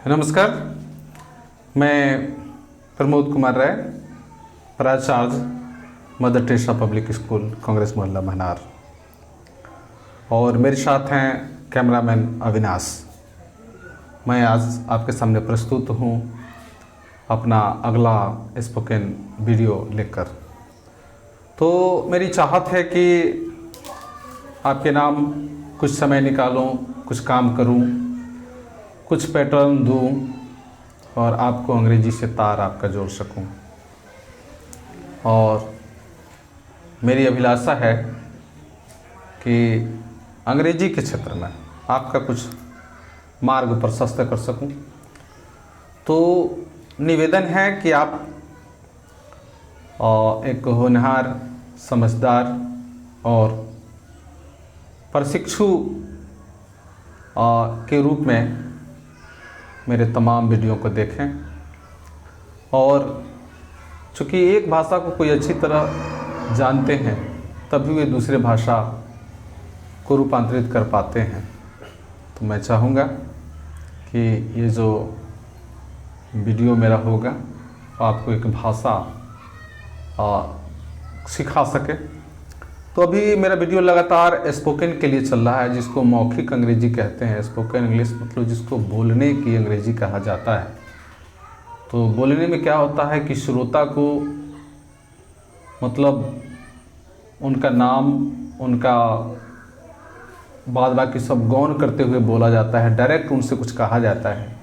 नमस्कार, मैं प्रमोद कुमार राय, प्राचार्य mother Teresa public school Congress मोहल्ला महनार, और मेरे साथ हैं कैमरामैन अविनाश। मैं आज आपके सामने प्रस्तुत हूँ अपना अगला स्पोकन वीडियो लेकर। तो मेरी चाहत है कि आपके नाम कुछ समय निकालूं, कुछ काम करूं, कुछ पैटर्न दूं और आपको अंग्रेजी से तार आपका जोड़ सकूं। और मेरी अभिलाषा है कि अंग्रेजी के क्षेत्र में आपका कुछ मार्ग प्रशस्त कर सकूं। तो निवेदन है कि आप एक होनहार, समझदार और प्रशिक्षु के रूप में मेरे तमाम वीडियो को देखें। और चूँकि एक भाषा को कोई अच्छी तरह जानते हैं तभी वे दूसरे भाषा को रूपांतरित कर पाते हैं। तो मैं चाहूँगा कि ये जो वीडियो मेरा होगा आपको एक भाषा सिखा सके। तो अभी मेरा वीडियो लगातार स्पोकन के लिए चल रहा है, जिसको मौखिक अंग्रेजी कहते हैं। स्पोकन इंग्लिश मतलब जिसको बोलने की अंग्रेजी कहा जाता है। तो बोलने में क्या होता है कि श्रोता को मतलब उनका नाम, उनका बाद बाकी सब गौण करते हुए बोला जाता है, डायरेक्ट उनसे कुछ कहा जाता है।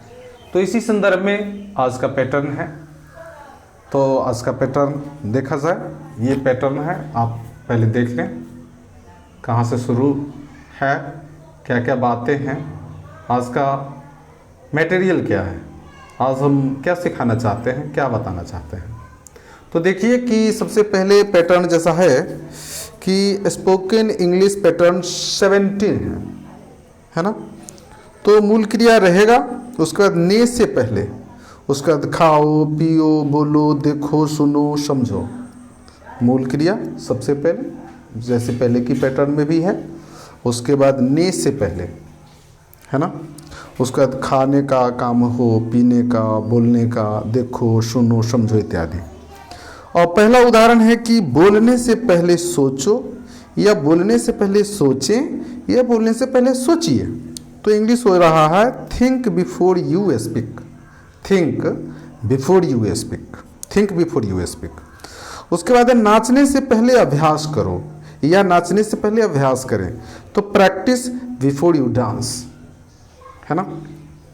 तो इसी संदर्भ में आज का पैटर्न है। तो आज का पैटर्न देखा जाए, ये पैटर्न है, आप पहले देख लें कहाँ से शुरू है, क्या क्या बातें हैं, आज का मटेरियल क्या है, आज हम क्या सिखाना चाहते हैं, क्या बताना चाहते हैं। तो देखिए कि सबसे पहले पैटर्न जैसा है कि स्पोकन इंग्लिश पैटर्न 17 है ना। तो मूल क्रिया रहेगा, उसके बाद ने से पहले, उसके बाद खाओ, पियो, बोलो, देखो, सुनो, समझो। मूल क्रिया सबसे पहले, जैसे पहले की पैटर्न में भी है। उसके बाद ने से पहले, है ना। उसके बाद खाने का काम हो, पीने का, बोलने का, देखो, सुनो, समझो इत्यादि। और पहला उदाहरण है कि बोलने से पहले सोचो, या बोलने से पहले सोचें, या बोलने से पहले सोचिए। तो इंग्लिश हो रहा है think before you speak. Think before you speak. Think before you speak. उसके बाद नाचने से पहले अभ्यास करो, या नाचने से पहले अभ्यास करें। तो प्रैक्टिस बिफोर यू डांस, है ना।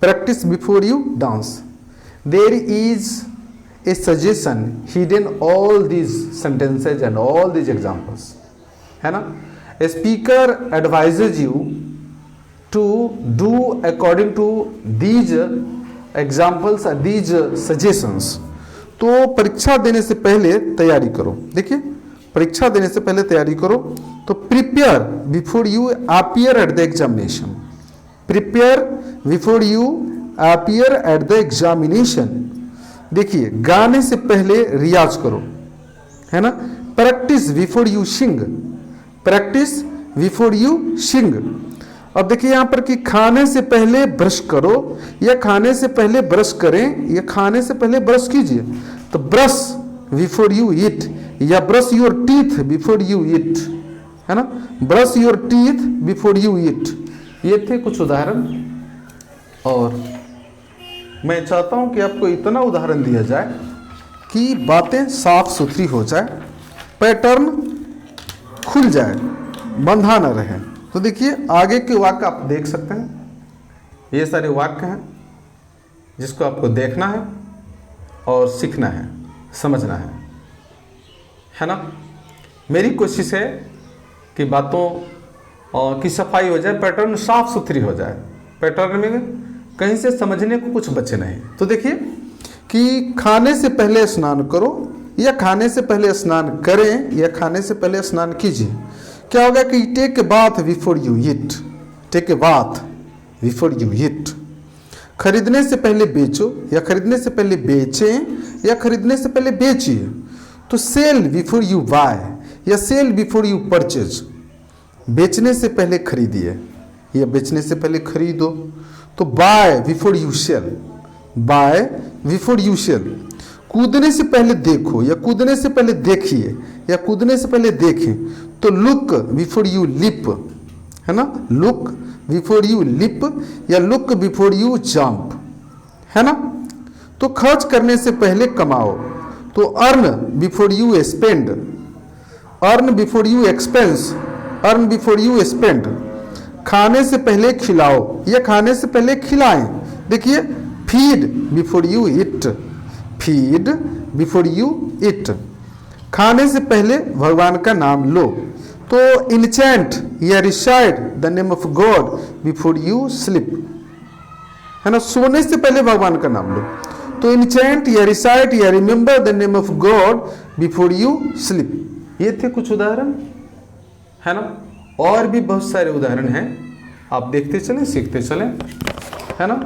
Practice before you dance. There is a suggestion hidden all these sentences and all these examples, है ना। A speaker advises you to do according to these examples and these suggestions. तो परीक्षा देने से पहले तैयारी करो। देखिए, परीक्षा देने से पहले तैयारी करो। तो prepare before you appear at the examination. Prepare before you appear at the examination. देखिए, गाने से पहले रियाज करो, है ना। Practice before you sing. Practice before you sing. अब देखिए यहाँ पर कि खाने से पहले ब्रश करो, या खाने से पहले ब्रश करें, या खाने से पहले ब्रश कीजिए। तो ब्रश बिफोर यू ईट, या brush your teeth before you ईट, है ना। Brush your teeth before you ईट। ये थे कुछ उदाहरण। और मैं चाहता हूं कि आपको इतना उदाहरण दिया जाए कि बातें साफ सुथरी हो जाए, पैटर्न खुल जाए, बंधा न रहे। तो देखिए आगे के वाक्य आप देख सकते हैं। ये सारे वाक्य हैं जिसको आपको देखना है और सीखना है, समझना है ना। मेरी कोशिश है कि बातों की सफाई हो जाए, पैटर्न साफ सुथरी हो जाए, पैटर्न में कहीं से समझने को कुछ बचे नहीं। तो देखिए कि खाने से पहले स्नान करो, या खाने से पहले स्नान करें, या खाने से पहले स्नान कीजिए। क्या होगा कि take a bath before you eat. Take a bath before you eat. खरीदने से पहले बेचो, या खरीदने से पहले बेचें, या खरीदने से पहले बेचिए। तो सेल बिफोर यू बाय, या सेल बिफोर यू परचेज। बेचने से पहले खरीदिए, या बेचने से पहले खरीदो। तो buy before you sell, buy before you sell. कूदने से पहले देखो या कूदने से पहले देखिए या कूदने से पहले देखें। तो लुक बिफोर यू लिप, है ना, लुक बिफोर यू लिप या लुक बिफोर यू जंप, है ना। तो खर्च करने से पहले कमाओ, तो earn before you spend, earn before you expense, earn before you spend. खाने से पहले खिलाओ या खाने से पहले खिलाएं। देखिए, feed before you it, feed before you it. खाने से पहले भगवान का नाम लो, तो इंचेंट या reside the name of God before you sleep, है ना। सोने से पहले भगवान का नाम लो, तो इंचेंट या रिसाइड या remember the name of God before you sleep. ये थे कुछ उदाहरण, है ना। और भी बहुत सारे उदाहरण हैं, आप देखते चलें, सीखते चलें, है ना।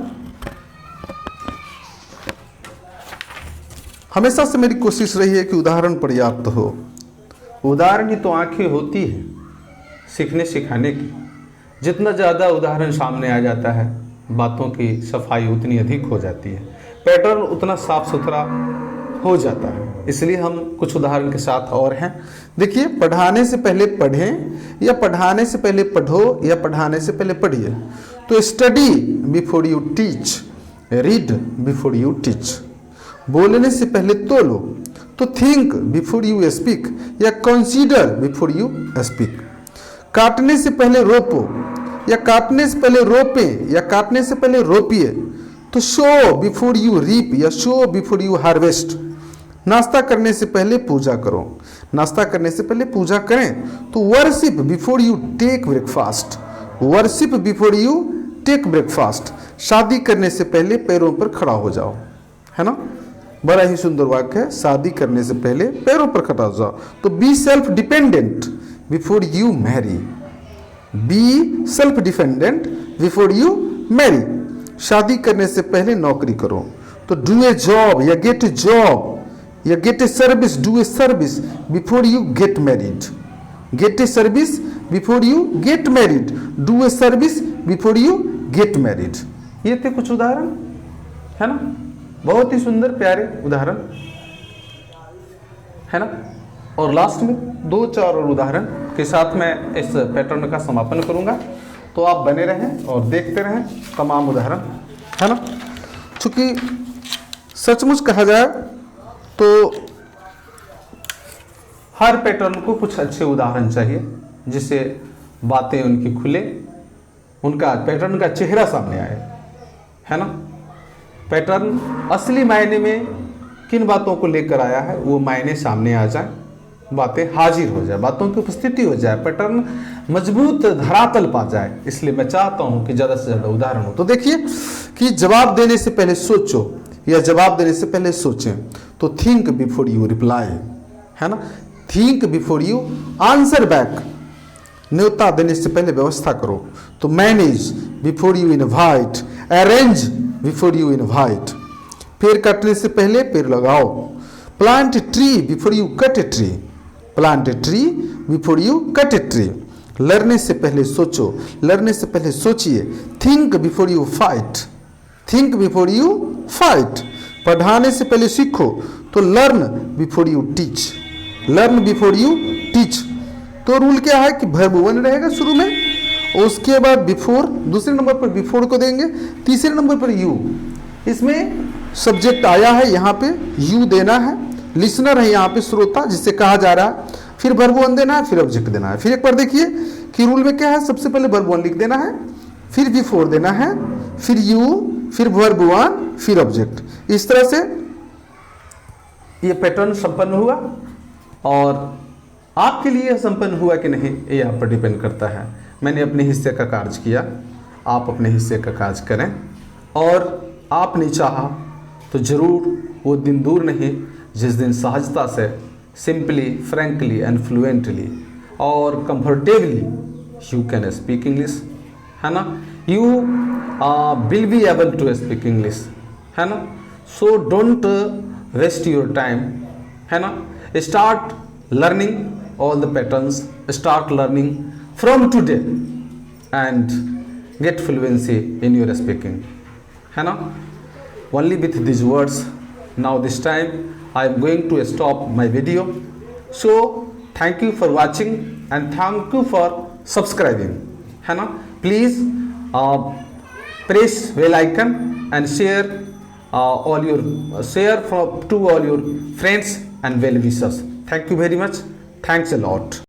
हमेशा से मेरी कोशिश रही है कि उदाहरण पर्याप्त हो। उदाहरण ही तो आंखें होती है सीखने सिखाने की। जितना ज़्यादा उदाहरण सामने आ जाता है, बातों की सफाई उतनी अधिक हो जाती है, पैटर्न उतना साफ सुथरा हो जाता है। इसलिए हम कुछ उदाहरण के साथ और हैं। देखिए, पढ़ाने से पहले पढ़ें या पढ़ाने से पहले पढ़ो या पढ़ाने से पहले पढ़िए। तो study before you teach, read before you teach. बोलने से पहले तोलो, तो थिंक बिफोर यू स्पीक या कंसीडर बिफोर यू स्पीक। काटने से पहले रोपो या काटने से पहले रोपें या काटने से पहले रोपिए। तो शो बिफोर यू रीप या शो बिफोर यू हार्वेस्ट। नाश्ता करने से पहले पूजा करो, नाश्ता करने से पहले पूजा करें। तो worship before you take breakfast, worship before you take breakfast. शादी करने से पहले पैरों पर खड़ा हो जाओ, है ना। बड़ा ही सुंदर वाक्य है, शादी करने से पहले पैरों पर खड़ा हो जाओ। तो be self dependent before you Mary, be self dependent before you Mary. शादी करने से पहले नौकरी करो, तो डू ए जॉब या गेट ए जॉब या gate a service, do a service before you get married, gate a service before you get married, do a service before you get married. ये थे कुछ उदाहरण, है ना। बहुत ही सुंदर प्यारे उदाहरण, है ना। और लास्ट में 2-4 और उदाहरण के साथ मैं इस पैटर्न का समापन करूंगा। तो आप बने रहें और देखते रहें तमाम उदाहरण, है ना। चूंकि सचमुच कहा जाए तो हर पैटर्न को कुछ अच्छे उदाहरण चाहिए, जिससे बातें उनकी खुले, उनका पैटर्न का चेहरा सामने आए, है ना। पैटर्न असली मायने में किन बातों को लेकर आया है वो मायने सामने आ जाए, बातें हाजिर हो जाए, बातों की उपस्थिति हो जाए, पैटर्न मजबूत धरातल पा जाए। इसलिए मैं चाहता हूं कि ज़्यादा से ज़्यादा उदाहरण हो। तो देखिए कि जवाब देने से पहले सोचो या जवाब देने से पहले सोचें। तो थिंक बिफोर यू रिप्लाई, है ना। Think before you answer back. न्योता देने से पहले व्यवस्था करो, तो manage before you invite, arrange before you invite. पेड़ काटने से पहले पेड़ लगाओ, plant tree before you cut a tree, plant a tree before you cut a tree. लड़ने से पहले सोचो, लड़ने से पहले सोचिए। Think before you fight, think before you fight. पढ़ाने से पहले सीखो, तो learn before you teach, learn before you teach. तो रूल क्या है कि वर्ब वन रहेगा शुरू में, और उसके बाद बिफोर, दूसरे नंबर पर बिफोर को देंगे, तीसरे नंबर पर यू। इसमें सब्जेक्ट आया है, यहाँ पे यू देना है, लिसनर है यहाँ पे श्रोता जिससे कहा जा रहा है, फिर वर्ब वन देना है, फिर ऑब्जेक्ट देना है। फिर एक बार देखिए कि रूल में क्या है, सबसे पहले वर्ब वन लिख देना है, फिर बिफोर देना है, फिर यू, फिर वर्ब वन, फिर ऑब्जेक्ट। इस तरह से ये पैटर्न संपन्न हुआ, और आपके लिए संपन्न हुआ कि नहीं ये आप पर डिपेंड करता है। मैंने अपने हिस्से का कार्य किया, आप अपने हिस्से का कार्य करें, और आपने चाहा तो ज़रूर वो दिन दूर नहीं जिस दिन सहजता से, सिंपली, फ्रैंकली एंड फ्लुएंटली और comfortably you can speak English, है ना। You will be able to speak English, है ना। So don't waste your time, है ना। Start learning all the patterns, start learning from today and get fluency in your speaking, है ना। only with these words. Now this time I am going to stop my video. So thank you for watching and thank you for subscribing, है ना. Please press bell icon and share to all your friends and well wishers. Thank you very much. Thanks a lot.